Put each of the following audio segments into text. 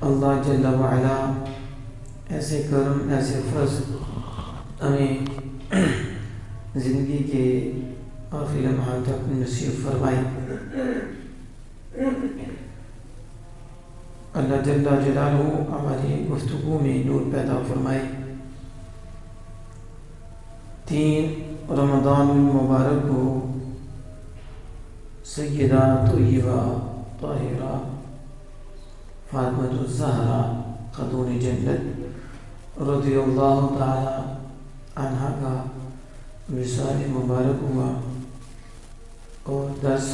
اللہ جل وعلا ایسے کرم، ایسے فضل ہمیں زندگی کے آخری لمحات تک نصیب فرمائے۔ اللہ جل جلالہ ہماری گفتگو میں نور پیدا فرمائے۔ 3 رمضان المبارک کو سیدہ طیبہ طاہرہ فاطمۃ الزہرا خاتون جنت رضی اللہ تعالی عنہا کا وصال مبارک ہوا، اور 10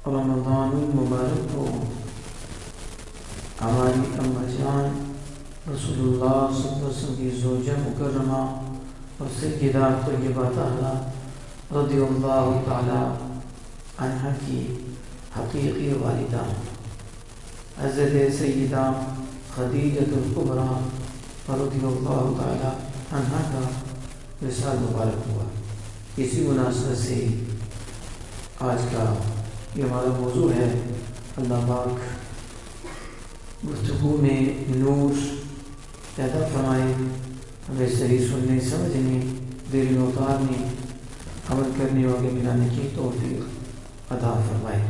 رمضان المبارک کو ہماری اماں جان رسول اللہ صلی اللہ علیہ وسلم کی زوجہ مکرمہ اور سیدہ طیبہ طاہرہ رضی اللہ تعالی عنہا کی حقیقی والدہ حضرت سیدہ خدیجہ الکبریٰ رضی اللہ تعالی عنہا کا وصال مبارک ہوا۔ اسی مناسبت سے آج کا یہ ہمارا موضوع ہے، اللہ پاک گفتگو میں نور پیدا فرمائے، ہمیں صحیح سننے سمجھنے دل و کار میں عمل کرنے والے بنانے کی توفیق عطا فرمائے۔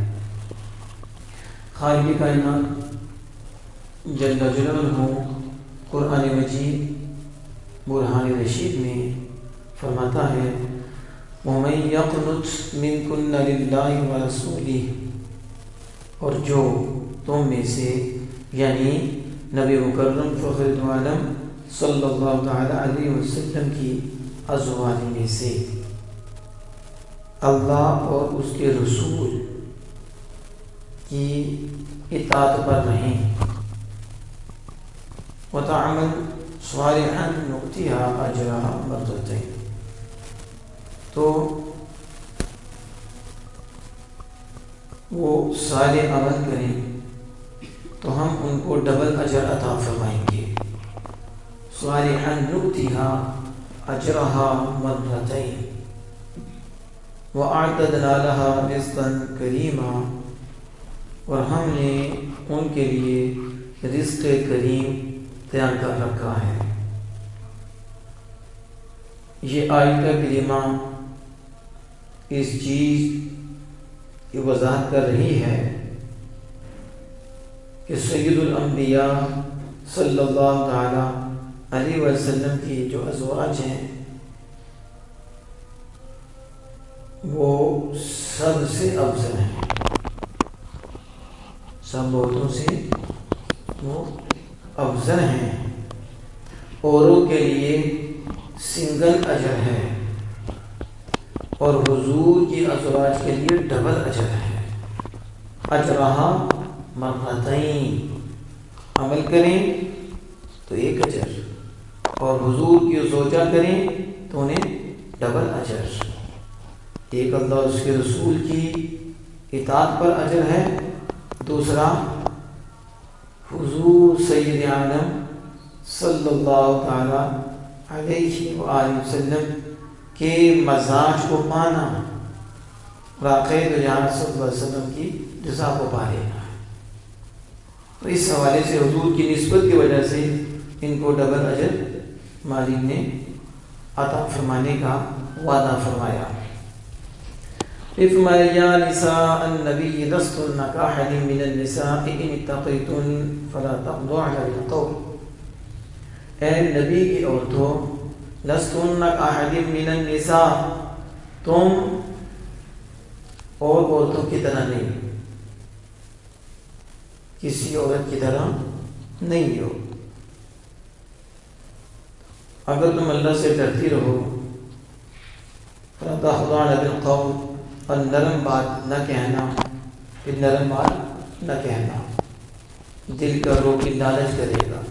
خالق کائنات جل جلالہ قرآن مجید برہان رشید میں فرماتا ہے وَمَن يَقْنُتْ مِنْكُنَّ لِلَّهِ وَرَسُولِهِ، اور جو تم میں سے یعنی نبی مکرم فخر عالم صلی اللہ تعالی علیہ وسلم کی ازواج میں سے اللہ اور اس کے رسول کی اطاعت پر رہیں، وَتَعْمَلْ صَالِحًا نُؤْتِهَا أَجْرَهَا مَرَّتَيْنِ، تو وہ صالح عمل کریں تو ہم ان کو ڈبل اجر عطا فرمائیں گے۔ صالحًا نُؤْتِهَا أَجْرَهَا مَرَّتَيْنِ وَأَعْتَدْنَا لَهَا رِزْقًا كَرِيمًا، اور ہم نے ان کے لیے رزق کریم تیار کر رکھا ہے۔ یہ آیت کریمہ اس چیز کی وضاحت کر رہی ہے کہ سید الانبیاء صلی اللہ تعالی علیہ وسلم کی جو ازواج ہیں وہ سب سے افضل ہیں، سب عورتوں سے وہ افضل ہیں، اوروں کے لیے سنگل اجر ہے اور حضور کی ازواج کے لیے ڈبل اجر ہے۔ اجرہا مرتین، عمل کریں تو ایک اجر، اور حضور کی زوجہ کریں تو انہیں ڈبل اجر۔ ایک اللہ اس کے رسول کی اطاعت پر اجر ہے، دوسرا حضور سید عالم صلی اللہ تعالی علیہ وآلہ وسلم کے مزاج کو پانا، راقب جہاں صلی اللہ علیہ وسلم کی رضا کو پا لینا ہے۔ تو اس حوالے سے حضور کی نسبت کی وجہ سے ان کو ڈبل اجر مالک نے عطا فرمانے کا وعدہ فرمایا۔ یا نساء النبی لستن کاحد من النساء ان اتقیتن فلا تخضعن بالقول، اے نبی کی عورتوں لستن کاحد من النساء، تم اور عورتوں کی طرح نہیں، کسی عورت کی طرح نہیں ہو، اگر تم اللہ سے ڈرتی رہو فلا تخضعن بالقول، اور نرم بات نہ کہنا، پھر نرم بات نہ کہنا، دل کا روک لالچ کرے گا۔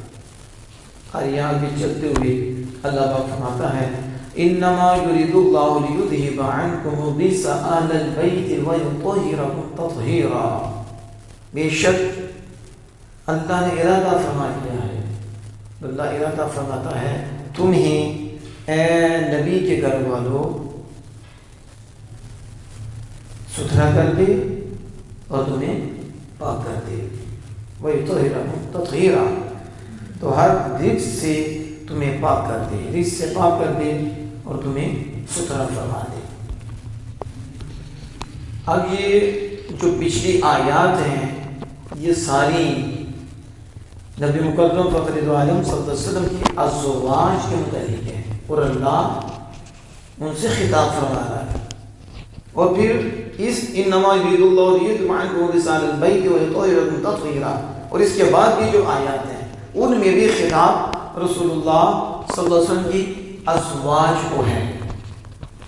اور یہاں بھی چلتے ہوئے اللہ پاک فرماتا ہے انما یرید اللہ لیذہب عنکم الرجس اہل البیت ویطہرکم تطہیرا، بے شک اللہ نے ارادہ فرما لیا ہے، اللہ ارادہ فرماتا ہے تمہیں اے نبی کے گھر والوں ستھرا کر دے اور تمہیں پاک کر دے۔ وَيُطَهِّرَكُمْ تَطْهِيرًا، تو ہر رجس سے تمہیں پاک کر دے، رجس سے پاک کر دے اور تمہیں ستھرا فرما دے۔ اب یہ جو پچھلی آیات ہیں یہ ساری نبی مکرم فخر دو عالم صلی اللہ علیہ وسلم کی ازواج کے متعلق ہے، اور اللہ ان سے خطاب فرما رہا ہے۔ اور پھر اس انما یرید اللہ لیتم عنکم الرجس اہل البیت ویطہرکم تطہیرا، اور اس کے بعد بھی جو آیات ہیں ان میں بھی خطاب رسول اللہ صلی اللہ علیہ وسلم کی ازواج کو ہے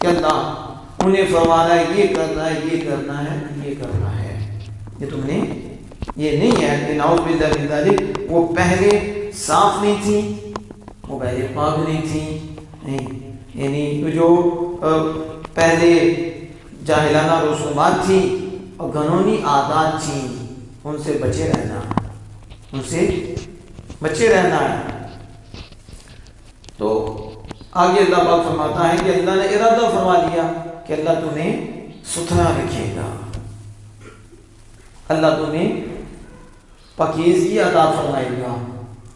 کہ اللہ انہیں فرمانا ہے یہ کرنا ہے، یہ کرنا ہے، یہ کرنا ہے۔ یہ تم نے یہ نہیں ہے کہ نعوذ باللہ من ذلک وہ پہلے صاف نہیں تھی، وہ پہلے پاک نہیں تھی، نہیں، یعنی جو پہلے جاہلانہ رسومات تھی اور قانونی عادات تھیں ان سے بچے رہنا، ان سے بچے رہنا ہے۔ تو آگے اللہ پاک فرماتا ہے کہ اللہ نے ارادہ فرما لیا کہ اللہ تمہیں ستھرا رکھے گا، اللہ تمہیں پاکیزگی عطا فرمائے گا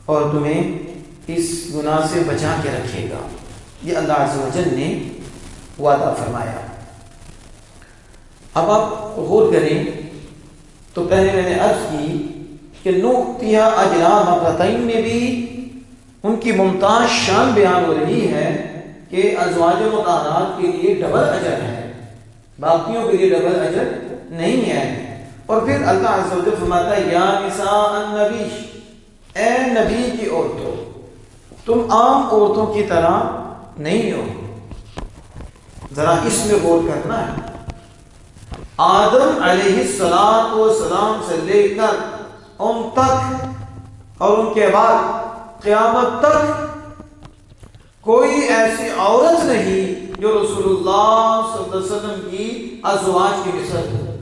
اور تمہیں اس گناہ سے بچا کے رکھے گا، یہ اللہ عز و جل نے وعدہ فرمایا۔ اب آپ غور کریں تو پہلے میں نے عرض کی کہ نؤتیہ اجرا مرتین میں بھی ان کی ممتاز شان بیان ہو رہی ہے کہ ازواج مطہرات کے لیے ڈبل اجر ہے، باقیوں کے لیے ڈبل اجر نہیں ہے۔ اور پھر اللہ عز و جل فرماتا ہے یا نساء النبی، اے نبی کی عورتوں، تم عام عورتوں کی طرح نہیں ہو۔ ذرا اس میں غور کرنا ہے، آدم علیہ السلام سے لے کر ان تک اور ان کے بعد قیامت تک کوئی ایسی عورت نہیں جو رسول اللہ صلی اللہ علیہ وسلم کی ازواج کی مثل ہو۔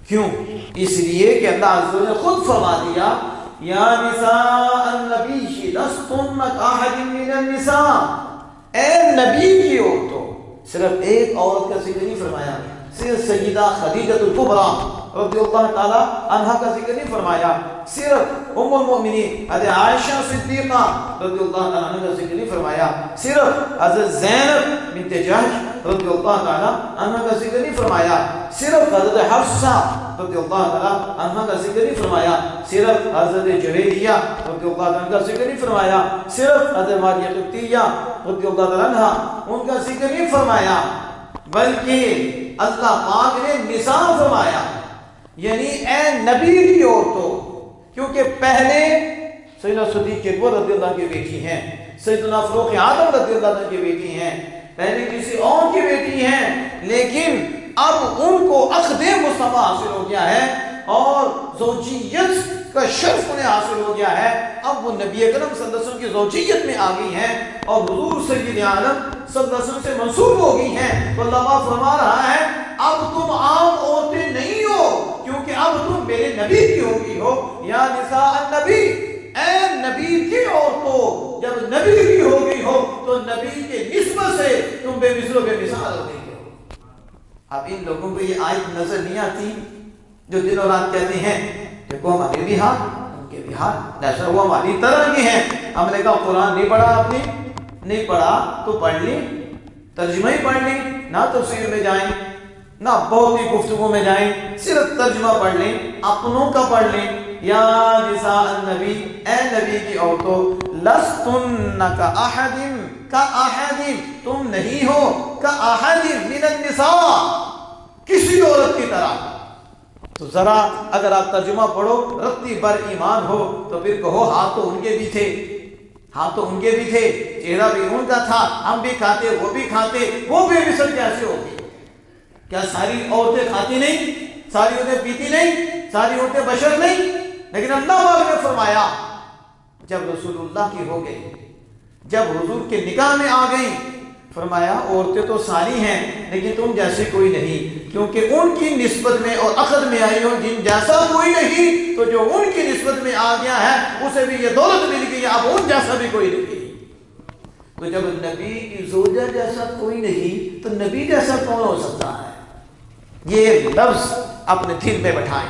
کیوں؟ اس لیے کہ اللہ عز و جل خود فرما دیا یا نساء النبی لستن کاحد من النساء، اے نبی کی عورتوں، صرف ایک عورت کا ذکر نہیں فرمایا، صرف سیدہ خدیجہ الکبریٰ رضی اللہ تعالی عنہا کا ذکر نہیں فرمایا، صرف ام المؤمنین حضرت عائشہ صدیقہ رضی اللہ تعالی عنہ کا ذکر نہیں فرمایا، صرف حضرت زینب بنت جحش رضی اللہ تعالی عنہ کا ذکر نہیں فرمایا، صرف حضرت حفصہ رضی اللہ تعالی عنہ کا ذکر نہیں فرمایا، صرف حضرت جویریہ رضی اللہ تعالی عنہ کا ذکر نہیں فرمایا، صرف حضرت ماریہ قبطیہ رضی اللہ تعالی عنہ ان کا ذکر نہیں فرمایا، بلکہ اللہ پاک نے نساء فرمایا، یعنی اے نبی کی عورتوں، کیونکہ پہلے سیدنا صدیق اکبر رضی اللہ کی بیٹی ہیں، سیدنا فاروق اعظم رضی اللہ عنہ کی بیٹی ہیں، پہلے کسی اور کی بیٹی ہیں، لیکن اب ان کو عقد مصطفیٰ حاصل ہو گیا ہے اور زوجیت کا شرف انہیں حاصل ہو گیا ہے، اب وہ نبی اکرم صلی اللہ علیہ وسلم کی زوجیت میں آ گئی ہیں اور حضور سید عالم صلی اللہ علیہ وسلم سے منسوب ہو گئی ہیں۔ تو اللہ پاک فرما رہا ہے اب تم عام عورتیں نہیں ہو، کیونکہ اب تم میرے نبی کی ہو گئی ہو۔ یا نساء النبی، اے نبی کی عورتوں، جب نبی کی ہو گئی ہو تو نبی کے نسبت سے تم بے مثل و بے مثال ہو گئی ہو۔ اب ان لوگوں کو یہ آیت نظر نہیں آتی جو دن اور رات کہتے ہیں دیکھو ہمارے بھی ہاتھ ان کے بھی ہاتھ ایسا وہ ہماری طرح کے ہیں۔ ہم نے کہا قرآن نہیں پڑھا آپ نے؟ نہیں پڑھا تو پڑھ لیں، ترجمہ ہی پڑھ لیں، نہ تفسیر میں جائیں نہ بہت ہی گفتگو میں جائیں، صرف ترجمہ پڑھ لیں، اپنوں کا پڑھ لیں۔ یا نساء النبی، اے نبی کی عورتوں، لستن کاحد، کاحد تم نہیں ہو، کاحد من النساء کسی عورت کی طرح۔ تو ذرا اگر آپ ترجمہ پڑھو رتی بر ایمان ہو تو پھر کہو ہاتھ تو ان کے بھی تھے، ہاتھ تو ان کے بھی تھے، چہرہ بھی ان کا تھا، ہم بھی کھاتے وہ بھی کھاتے، وہ بے مثل کیسے ہوگی؟ کیا ساری عورتیں کھاتی نہیں، ساری عورتیں پیتی نہیں، ساری عورتیں بشر نہیں؟ لیکن اللہ پاک نے فرمایا جب رسول اللہ کی ہو گئی، جب حضور کے نکاح میں آ گئی، فرمایا عورتیں تو ساری ہیں لیکن تم جیسے کوئی نہیں، کیونکہ ان کی نسبت میں اور عقد میں آئی ہو جن جیسا کوئی نہیں، تو جو ان کی نسبت میں آ گیا ہے اسے بھی یہ دولت مل گئی، اب ان جیسا بھی کوئی نہیں۔ تو جب نبی کی زوجہ جیسا کوئی نہیں تو نبی جیسا کون ہو سکتا ہے؟ یہ لفظ اپنے دل میں بٹھائیں،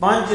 5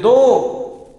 2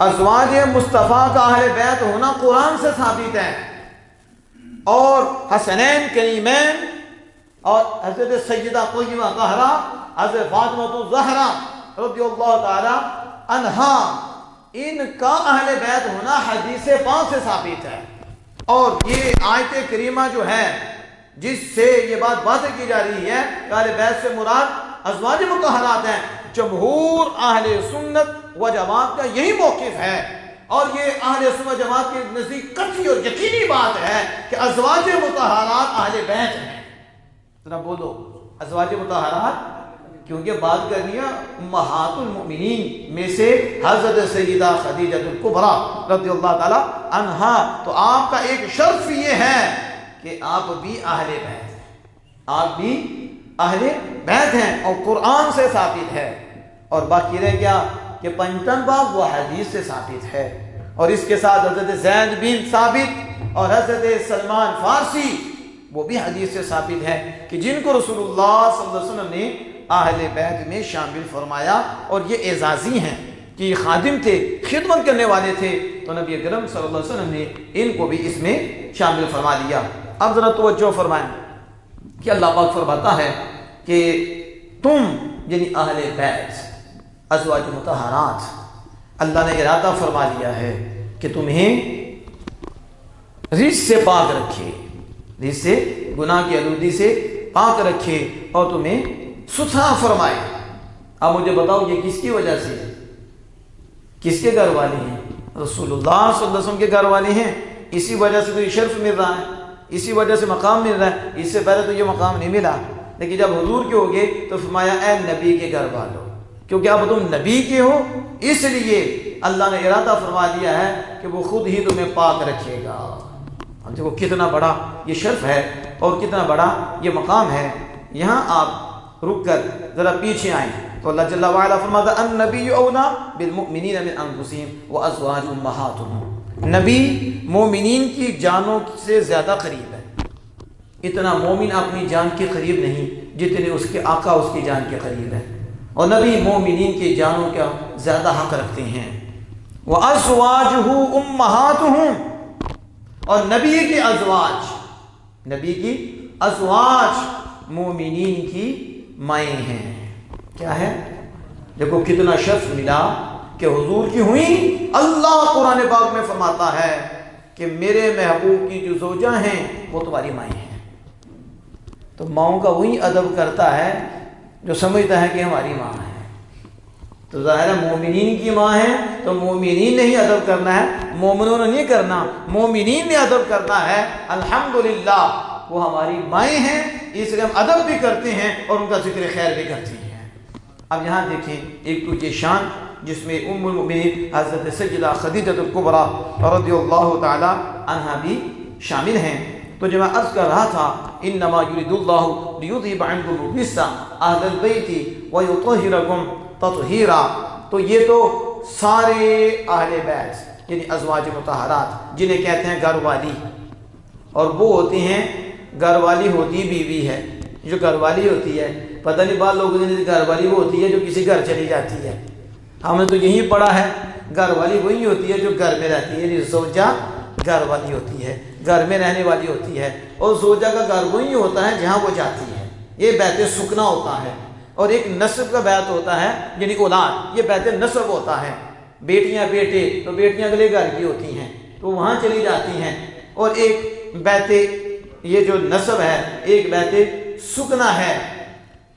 ازواج مصطفیٰ کا اہل بیت ہونا قرآن سے ثابت ہے، اور حسنین کریمین اور حضرت سیدہ طیبہ طاہرہ حضرت فاطمہ الزہرا رضی اللہ تعالی عنہا، ان کا اہل بیت ہونا حدیث پاک سے ثابت ہے۔ اور یہ آیت کریمہ جو ہے جس سے یہ بات کی جا رہی ہے کہ اہل بیت سے مراد ازواج مطہرات ہیں، جمہور اہل سنت و جماعت کا یہی موقف ہے، اور یہ اہل سنت و جماعت کے نزدیک قطعی اور یقینی بات ہے کہ ازواج مطہرات اہل بیت ہیں۔ ذرا بولو ازواج مطہرات، کیونکہ بات کرنی ہے امہات المؤمنین میں سے حضرت سیدہ خدیجہ الکبریٰ رضی اللہ تعالی عنہا، تو آپ کا ایک شرف یہ ہے کہ آپ بھی اہل بیت ہیں، آپ بھی اہل بیت ہیں، اور قرآن سے ثابت ہے۔ اور باقی رہ گیا کہ پنجتن باب وہ حدیث سے ثابت ہے، اور اس کے ساتھ حضرت زید بن ثابت اور حضرت سلمان فارسی وہ بھی حدیث سے ثابت ہے کہ جن کو رسول اللہ صلی اللہ علیہ وسلم نے اہل بیت میں شامل فرمایا، اور یہ اعزازی ہیں کہ یہ خادم تھے، خدمت کرنے والے تھے، تو نبی اکرم صلی اللہ علیہ وسلم نے ان کو بھی اس میں شامل فرما دیا۔ اب ذرا توجہ فرمائیں کہ اللہ پاک فرماتا ہے کہ تم یعنی اہل بیت ازواج مطہرات، اللہ نے ارادہ فرما لیا ہے کہ تمہیں رجس سے پاک رکھے، رجس سے گناہ کی آلودگی سے پاک رکھے، اور تمہیں ستھرا فرمائے۔ اب مجھے بتاؤ یہ کس کی وجہ سے، کس کے گھر والے ہیں؟ رسول اللہ صلی اللہ علیہ وسلم کے گھر والے ہیں، اسی وجہ سے تو یہ شرف مل رہا ہے، اسی وجہ سے مقام مل رہا ہے، اس سے پہلے تو یہ مقام نہیں ملا۔ لیکن جب حضور کے ہو گئے تو فرمایا اے نبی کے گھر والوں، کیونکہ اب تم نبی کے ہو، اس لیے اللہ نے ارادہ فرما دیا ہے کہ وہ خود ہی تمہیں پاک رکھے گا۔ اب دیکھو کتنا بڑا یہ شرف ہے اور کتنا بڑا یہ مقام ہے۔ یہاں آپ رک کر ذرا پیچھے آئیں تو اللہ جل وعلا فرماتا ہے النبی اولا بالمؤمنین من انفسہم وازواج امہاتہم، نبی مومنین کی جانوں سے زیادہ قریب ہے۔ اتنا مومن اپنی جان کے قریب نہیں جتنے اس کے آقا اس کی جان کے قریب ہے، اور نبی مومنین کی جانوں کا زیادہ حق رکھتے ہیں۔ وَأَزْوَاجُهُ أُمَّهَاتُهُمْ، اور نبی کی ازواج، نبی کی ازواج مومنین کی مائیں ہیں۔ کیا ہے؟ دیکھو کتنا شرف ملا کہ حضور کی ہوئی۔ اللہ قرآن پاک میں فرماتا ہے کہ میرے محبوب کی جو زوجہ ہیں وہ تمہاری مائیں ہیں۔ تو ماؤں کا وہی ادب کرتا ہے جو سمجھتا ہے کہ ہماری ماں ہے۔ تو ظاہر ہے مومنین کی ماں ہے تو مومنین نے ہی ادب کرنا ہے، مومنوں نے نہیں کرنا، مومنین نے ادب کرنا ہے۔ الحمدللہ وہ ہماری مائیں ہیں، اس لیے ہم ادب بھی کرتے ہیں اور ان کا ذکر خیر بھی کرتے ہیں۔ اب یہاں دیکھیں ایک تو یہ شان جس میں ام المؤمنین حضرت سیدہ خدیجہ الکبریٰ رضی اللہ تعالی عنہا بھی شامل ہیں۔ تو جو میں عرض کر رہا تھا انما یرید اللہ لیذھب عنکم الرجس اہل البیت ویطہرکم تطہیرا، تو یہ تو سارے اہل بیت یعنی ازواج مطہرات جنہیں کہتے ہیں گھر والی، اور وہ ہوتی ہیں گھر والی ہوتی بیوی ہے، جو گھر والی ہوتی ہے پتہ نہیں بعض لوگوں نے گھر والی وہ ہوتی ہے جو کسی گھر چلی جاتی ہے، ہم نے تو یہی پڑھا ہے گھر والی وہی ہوتی ہے جو گھر میں رہتی ہے، یعنی زوجہ گھر والی ہوتی ہے، گھر میں رہنے والی ہوتی ہے، اور زوجہ کا گھر وہی ہوتا ہے جہاں وہ جاتی ہے، یہ بیت سکنا ہوتا ہے۔ اور ایک نسب کا بیت ہوتا ہے یعنی اولاد، یہ بیت نسب ہوتا ہے، بیٹیاں بیٹے تو بیٹیاں اگلے گھر کی ہوتی ہیں تو وہاں چلی جاتی ہیں، اور ایک بیت یہ جو نسب ہے ایک بیت سکنا ہے۔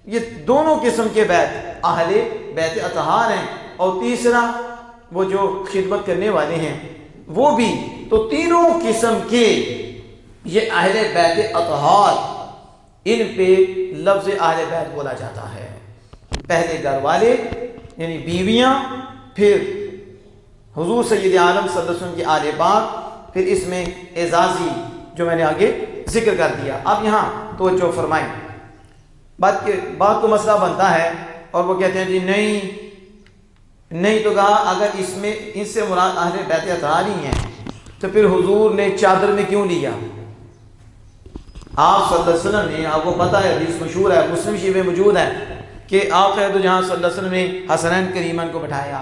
یہ دونوں قسم کے بیت اہل بیت اطہار ہیں، اور تیسرا وہ جو خدمت کرنے والے ہیں وہ بھی، تو تینوں قسم کے یہ اہل بیت اطہار، ان پہ لفظ اہل بیت بولا جاتا ہے۔ پہلے گھر والے یعنی بیویاں، پھر حضور سید عالم صلی اللہ علیہ وسلم کی آل پاک، پھر اس میں اعزازی جو میں نے آگے ذکر کر دیا۔ اب یہاں توجہ فرمائیں، بات کو مسئلہ بنتا ہے اور وہ کہتے ہیں جی نہیں تو کہا اگر اس میں اس سے مراد اہل بیت اطہار ہی ہیں تو پھر حضور نے چادر میں کیوں لیا؟ آپ صلی اللہ علیہ وسلم نے، آپ کو پتہ ہے حدیث مشہور ہے مسلم شریف میں موجود ہے کہ آپ تو جہاں صلی اللہ علیہ وسلم نے حسنین کریمین کو بٹھایا،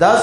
10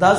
10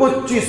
25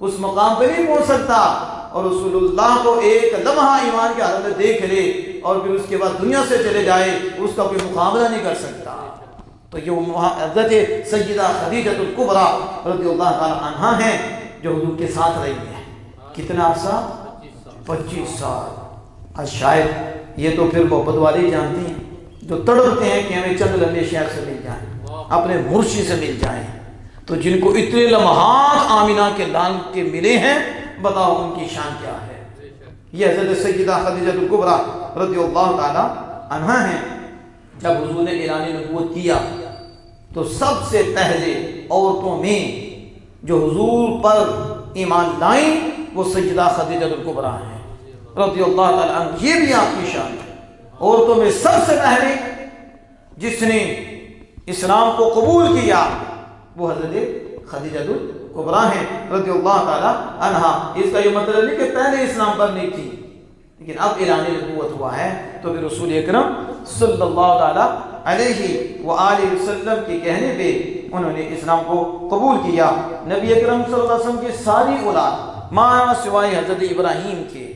اس مقام پہ نہیں پہنچ سکتا، اور رسول اللہ کو ایک لمحہ ایمان کے حالت میں دیکھ لے اور پھر اس کے بعد دنیا سے چلے جائے، اس کا کوئی مقابلہ نہیں کر سکتا۔ تو یہ حضرت سیدہ خدیجہ الکبریٰ رضی اللہ تعالی عنہا ہیں جو حضور کے ساتھ رہی ہیں۔ کتنا عرصہ؟ 25 سال۔ اور شاید یہ تو پھر محبت والے ہی جانتے ہیں جو تڑپتے ہیں کہ ہمیں چند لمحے شیخ سے مل جائیں، اپنے مرشد سے مل جائیں۔ تو جن کو اتنے لمحات آمینہ کے لال کے ملے ہیں، بتاؤ ان کی شان کیا ہے۔ یہ حضرت سیدہ خدیجہ الکبریٰ رضی اللہ تعالی عنہا ہیں۔ جب حضور نے اعلان نبوت کیا تو سب سے پہلے عورتوں میں جو حضور پر ایمان لائیں وہ سیدہ خدیجہ الکبریٰ ہیں رضی اللہ تعالی عنہ۔ یہ بھی آپ کی شان ہے۔ عورتوں میں سب سے پہلے جس نے اسلام کو قبول کیا وہ حضرت خدیجہ الکبریٰ ہیں رضی اللہ تعالی عنہا۔ اس کا یہ مطلب نہیں کہ پہلے اسلام پر نہیں تھی، لیکن اب اعلان نبوت ہوا ہے تو پھر رسول اکرم صلی اللہ تعالی علیہ وآلہ وسلم کے کہنے پہ انہوں نے اسلام کو قبول کیا۔ نبی اکرم صلی اللہ علیہ وسلم کی ساری اولاد ماں سوائے حضرت ابراہیم کے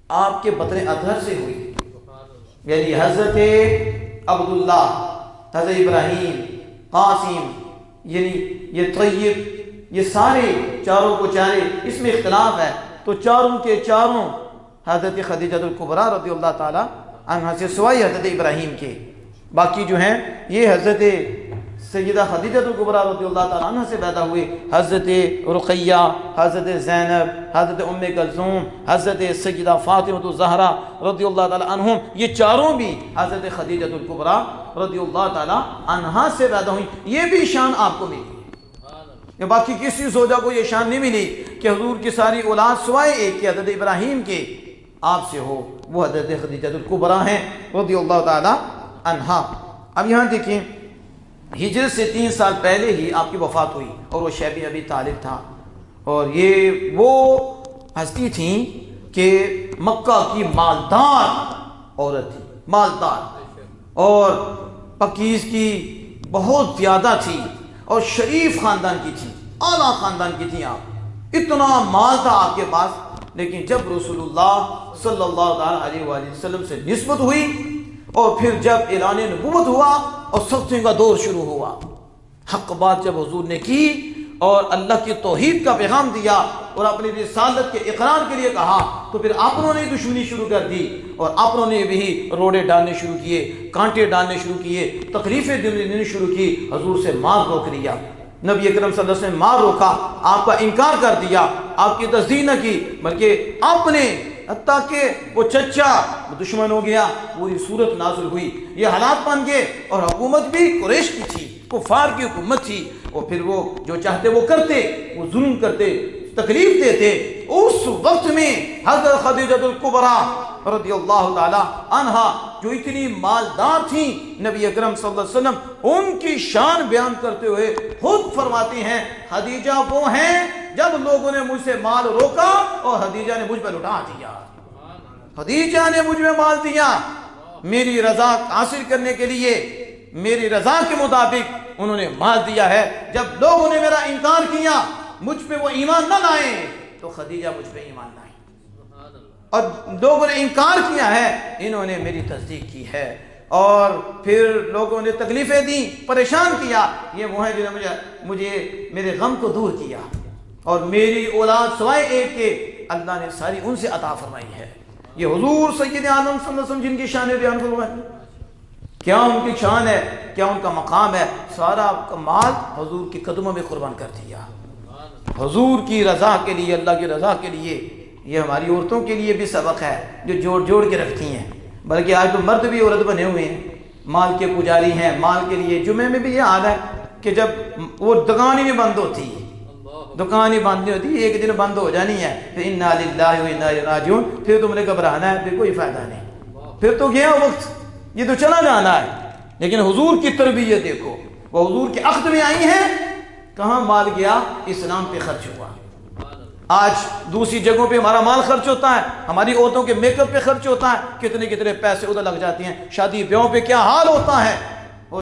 آپ کے بطن اطہر سے ہوئی، یعنی حضرت عبداللہ، حضرت ابراہیم، قاسم، یعنی یہ طیب، یہ سارے چاروں کو چارے، اس میں اختلاف ہے تو چاروں کے چاروں حضرت خدیجہ الکبریٰ رضی اللہ تعالی عنہا سے سوائے حضرت ابراہیم کے، باقی جو ہیں یہ حضرت سیدہ خدیجہ الکبریٰ رضی اللہ تعالی عنہ سے پیدا ہوئے۔ حضرت رقیہ، حضرت زینب، حضرت ام کلثوم، حضرت سیدہ فاطمہ الزہرا رضی اللہ تعالی عنہم، یہ چاروں بھی حضرت خدیجہ الکبریٰ رضی اللہ تعالی عنہا سے پیدا ہوئی۔ یہ بھی شان آپ کو ملی، باقی کسی زوجہ کو یہ شان نہیں ملی کہ حضور کی ساری اولاد سوائے ایک کے حضرت ابراہیم کے آپ سے ہو، وہ حضرت خدیجہ الکبریٰ ہیں رضی اللہ تعالی عنہا۔ اب یہاں دیکھیں، ہجرت سے 3 سال پہلے ہی آپ کی وفات ہوئی اور وہ شیب ابی طالب تھا، اور یہ وہ ہستی تھیں کہ مکہ کی مالدار عورت تھی، مالدار اور پکیز کی بہت زیادہ تھی اور شریف خاندان کی تھی، اعلیٰ خاندان کی تھی آپ، اتنا مال تھا آپ کے پاس۔ لیکن جب رسول اللہ صلی اللہ علیہ وآلہ وسلم سے نسبت ہوئی اور پھر جب اعلان نبوت ہوا اور سختیوں کا دور شروع ہوا، حق بات جب حضور نے کی اور اللہ کی توحید کا پیغام دیا اور اپنی رسالت کے اقرار کے لیے کہا، تو پھر اپنوں نے دشمنی شروع کر دی اور اپنوں نے بھی روڑے ڈالنے شروع کیے، کانٹے ڈالنے شروع کیے، تکلیفیں دینے شروع کی، حضور سے مال روک لیا۔ نبی اکرم صلی اللہ علیہ وسلم نے مال روکا، آپ کا انکار کر دیا، آپ کی تصدیق نہ کی، بلکہ آپ نے حتیٰ کہ وہ چچا دشمن ہو گیا، پوری صورت نازل ہوئی، یہ حالات بن گئے، اور حکومت بھی قریش کی تھی، کفار کی حکومت تھی، اور پھر وہ جو چاہتے وہ کرتے، وہ ظلم کرتے، تکلیف دیتے۔ اس وقت میں حضرت خدیجہ الکبریٰ رضی اللہ تعالی عنہا جو اتنی مالدار تھیں، نبی اکرم صلی اللہ علیہ وسلم ان کی شان بیان کرتے ہوئے خود فرماتے ہیں، خدیجہ وہ ہیں جب لوگوں نے مجھ سے مال روکا اور خدیجہ نے مجھ پہ لٹا دیا، خدیجہ نے مجھ میں مال دیا میری رضا حاصل کرنے کے لیے، میری رضا کے مطابق انہوں نے مال دیا ہے۔ جب لوگوں نے میرا انکار کیا، مجھ پہ وہ ایمان نہ لائے، تو خدیجہ مجھ پہ ایمان لائے، اور لوگوں نے انکار کیا ہے، انہوں نے میری تصدیق کی ہے، اور پھر لوگوں نے تکلیفیں دی، پریشان کیا، یہ وہ ہیں جنہوں نے مجھے میرے غم کو دور کیا، اور میری اولاد سوائے ایک کے اللہ نے ساری ان سے عطا فرمائی ہے۔ یہ حضور سید عالم صلی اللہ علیہ وسلم جن کی شان بیان فرمائی، کیا ان کی شان ہے، کیا ان کا مقام ہے، سارا مال حضور کے قدموں میں قربان کر دیا، حضور کی رضا کے لیے، اللہ کی رضا کے لیے۔ یہ ہماری عورتوں کے لیے بھی سبق ہے جو جوڑ جوڑ کے رکھتی ہیں، بلکہ آج تو مرد بھی عورت بنے ہوئے ہیں، مال کے پجاری ہیں، مال کے لیے۔ جمعے میں بھی یہ حال ہے کہ جب وہ دکان ہی بند ہوتی ہے، دکان ہی بند نہیں ہوتی، ایک دن بند ہو جانی ہے، پھر انا للہ و انا الیہ راجعون، پھر تم نے گھبرانا ہے، پھر کوئی فائدہ نہیں، پھر تو گیا وقت، یہ تو چلا جانا ہے۔ لیکن حضور کی تربیت دیکھو، وہ حضور کے عقد میں آئی ہیں، کہاں مال گیا؟ اسلام پہ خرچ ہوا۔ آج دوسری جگہوں پہ ہمارا مال خرچ ہوتا ہے، ہماری عورتوں کے میک اپ پہ خرچ ہوتا ہے، کتنے کتنے پیسے ادھر لگ جاتے ہیں، شادی بیاہوں پہ کیا حال ہوتا ہے۔